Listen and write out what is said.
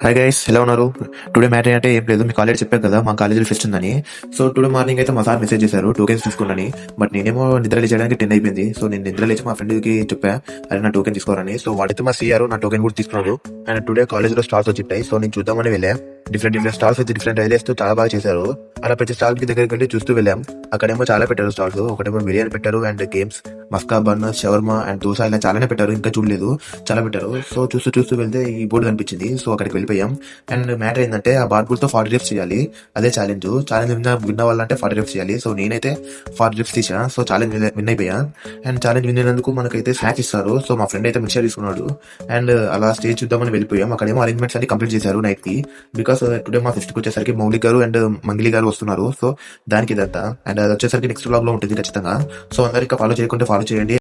Hi guys, ఎలా ఉన్నారు? Today matter అంటే ఏం లేదు, మీ కాలేజ్ చెప్పాను కదా మా కాలేజీలో ఫెస్ట్ ఉందని. సో టుడే మార్నింగ్ అయితే మా సార్ మెసేజ్ చేశారు టోకెన్స్ తీసుకోండి. బట్ నేనేమో నిద్ర లేచడానికి 10 అయిపోయింది. సో నేను నిద్ర లేచి మా ఫ్రెండ్ కి చెప్పా అది నా టోకెన్ తీసుకోరని. సో వాడైతే మా సిఆర్ నా టోకెన్ కూడా తీసుకున్నాడు. అండ్ టుడే కాలేజ్ లో స్టాల్స్ వచ్చాయి. సో నేను చూద్దామని వెళ్ళా. డిఫరెంట్ స్టాల్స్ అయితే డిఫరెంట్ ఐడియాస్ తో చాలా బాగా చేశారు. అలా ప్రతి స్టాల్ కి దగ్గరికి వెళ్ళి చూస్తూ వెళ్ళాం. అక్కడేమో చాలా పెట్టారు స్టాల్స్. ఒకటేమో బిర్యానీ పెట్టారు and games, maska bun, shawarma and dosa ఇలా చాలానే పెట్టారు. ఇంకా చూడలేదు, చాలా పెట్టారు. సో చూస్తూ వెళ్తే ఈ బోర్డు కనిపించింది. సో అక్కడికి వెళ్ళిపోయాం. అండ్ మ్యాటర్ ఏంటంటే ఆ బార్బుల్ తో 40 రిప్స్ చేయాలి. అదే ఛాలెంజ్ విన్న వాళ్ళంటే 40 రిప్స్ చేయాలి. సో నేనైతే 40 రిప్స్ తీసా. సో ఛాలెంజ్ విన్ అయిపోయా. అండ్ ఛాలెంజ్ విన్ అయినందుకు మనకైతే స్నాక్స్ ఇస్తారు. సో మా ఫ్రెండ్ అయితే మిక్చర్ తీసుకున్నాడు. అండ్ అలా స్టేజ్ చూద్దామని వెళ్ళిపోయాం. అక్కడేమో అరేంజ్మెంట్స్ అన్ని కంప్లీట్ చేశారు నైట్ కి. బికాస్ టుడే మా ఫెస్ట్ కి వచ్చేసరికి మౌలిక్ గారు అండ్ మంగిలి గారు వస్తున్నారు. సో దానికి ఇదంతా. అండ్ అది వచ్చేసరికి నెక్స్ట్ బ్లాగ్ లో ఉంటుంది ఖచ్చితంగా. సో అందరికీ ఫాలో చేయకుంటే ఫాలో చేయండి.